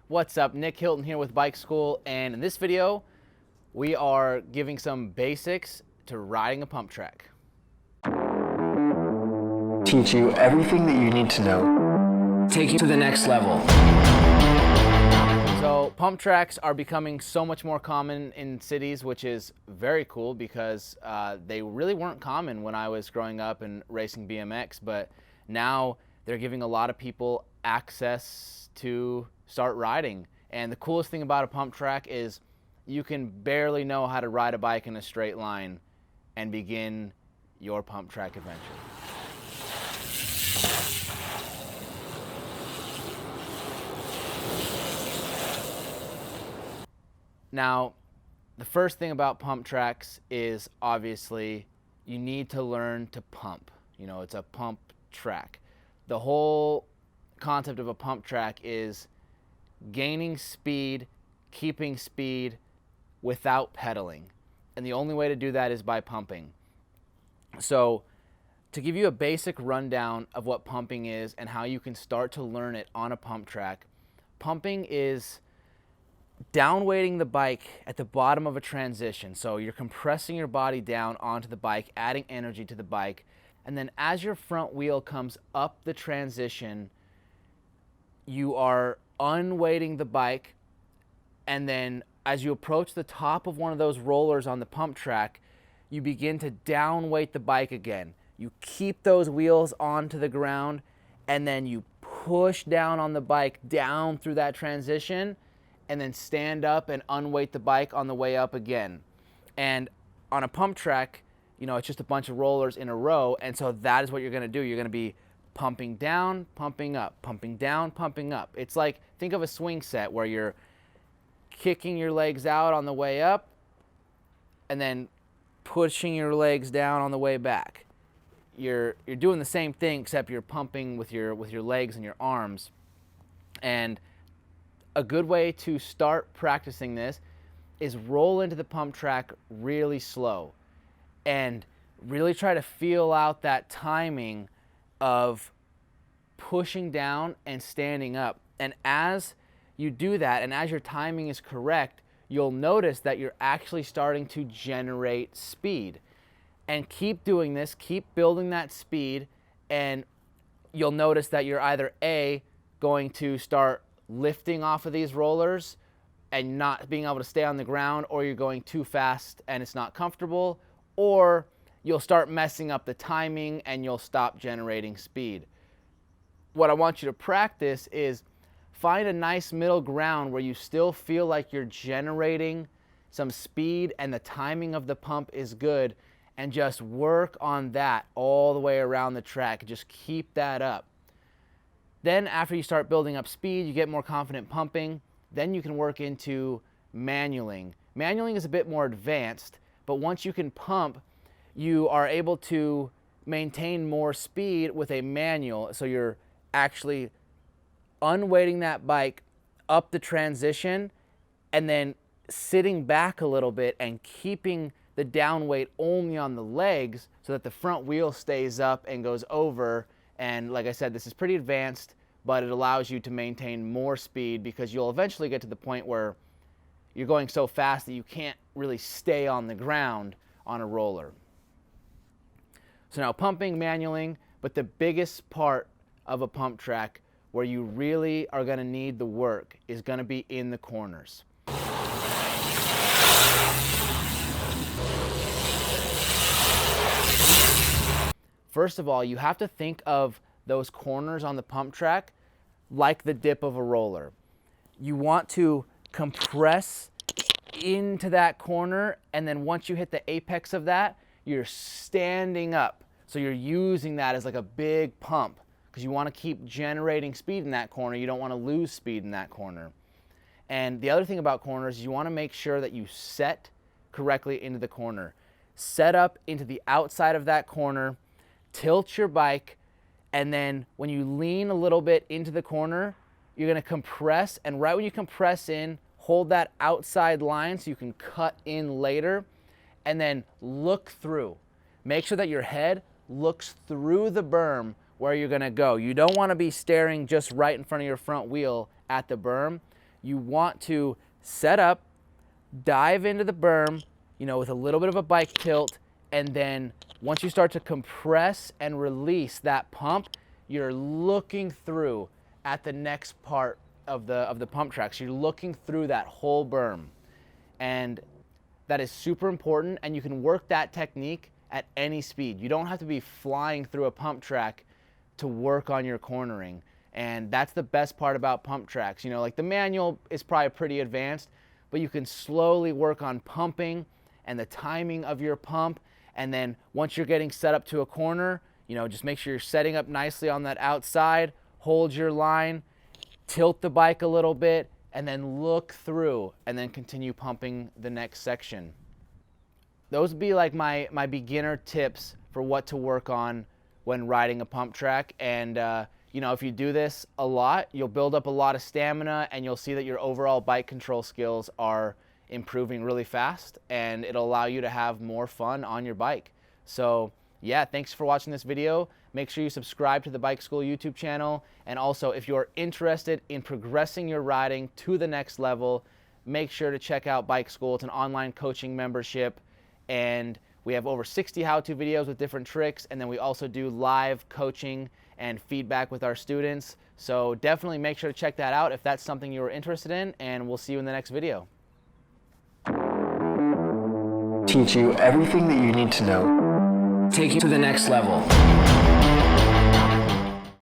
What's up? Nick Hilton here with Bike School, and in this video we are giving some basics to riding a pump track. Teach you everything that you need to know. Take you to the next level. So pump tracks are becoming so much more common in cities, which is very cool because they really weren't common when I was growing up and racing BMX, but now they're giving a lot of people access to start riding. And the coolest thing about a pump track is you can barely know how to ride a bike in a straight line and begin your pump track adventure. Now, the first thing about pump tracks is obviously you need to learn to pump. You know, it's a pump track. The whole concept of a pump track is gaining speed, keeping speed without pedaling. And the only way to do that is by pumping. So to give you a basic rundown of what pumping is and how you can start to learn it on a pump track, pumping is down weighting the bike at the bottom of a transition. So you're compressing your body down onto the bike, adding energy to the bike, and then as your front wheel comes up the transition, you are unweighting the bike, and then as you approach the top of one of those rollers on the pump track, you begin to down weight the bike again. You keep those wheels onto the ground, and then you push down on the bike down through that transition, and then stand up and unweight the bike on the way up again. And on a pump track, you know, it's just a bunch of rollers in a row, and so that is what you're gonna do. You're gonna be pumping down, pumping up, pumping down, pumping up. It's like, think of a swing set where you're kicking your legs out on the way up and then pushing your legs down on the way back. You're doing the same thing, except you're pumping with your legs and your arms. And a good way to start practicing this is roll into the pump track really slow and really try to feel out that timing of pushing down and standing up. And as you do that, and as your timing is correct, you'll notice that you're actually starting to generate speed. And keep doing this, keep building that speed, and you'll notice that you're either A, going to start lifting off of these rollers and not being able to stay on the ground, or you're going too fast and it's not comfortable, or you'll start messing up the timing and you'll stop generating speed. What I want you to practice is find a nice middle ground where you still feel like you're generating some speed and the timing of the pump is good, and just work on that all the way around the track. Just keep that up. Then after you start building up speed, you get more confident pumping, then you can work into manualing. Manualing is a bit more advanced, but once you can pump, you are able to maintain more speed with a manual. So you're actually unweighting that bike up the transition and then sitting back a little bit and keeping the down weight only on the legs so that the front wheel stays up and goes over. And like I said, this is pretty advanced, but it allows you to maintain more speed because you'll eventually get to the point where you're going so fast that you can't really stay on the ground on a roller. So now pumping, manualing, but the biggest part of a pump track where you really are going to need the work is going to be in the corners. First of all, you have to think of those corners on the pump track like the dip of a roller. You want to compress into that corner, and then once you hit the apex of that, you're standing up. So you're using that as like a big pump because you want to keep generating speed in that corner. You don't want to lose speed in that corner. And the other thing about corners is you want to make sure that you set correctly into the corner. Set up into the outside of that corner, tilt your bike, and then when you lean a little bit into the corner, you're going to compress, and right when you compress in, hold that outside line so you can cut in later, and then look through. Make sure that your head looks through the berm where you're going to go. You don't want to be staring just right in front of your front wheel at the berm. You want to set up, dive into the berm, you know, with a little bit of a bike tilt, and then once you start to compress and release that pump, you're looking through at the next part of the pump track. So you're looking through that whole berm. And that is super important, and you can work that technique at any speed. You don't have to be flying through a pump track to work on your cornering. And that's the best part about pump tracks. You know, like the manual is probably pretty advanced, but you can slowly work on pumping and the timing of your pump. And then once you're getting set up to a corner, you know, just make sure you're setting up nicely on that outside, hold your line, tilt the bike a little bit, and then look through and then continue pumping the next section. Those would be like my beginner tips for what to work on when riding a pump track. And you know, if you do this a lot, you'll build up a lot of stamina, and you'll see that your overall bike control skills are improving really fast, and it'll allow you to have more fun on your bike. So yeah, thanks for watching this video. Make sure you subscribe to the Bike School YouTube channel. And also, if you're interested in progressing your riding to the next level, make sure to check out Bike School. It's an online coaching membership, and we have over 60 how-to videos with different tricks, and then we also do live coaching and feedback with our students. So definitely make sure to check that out if that's something you're interested in, and we'll see you in the next video. Teach you everything that you need to know. Take you to the next level.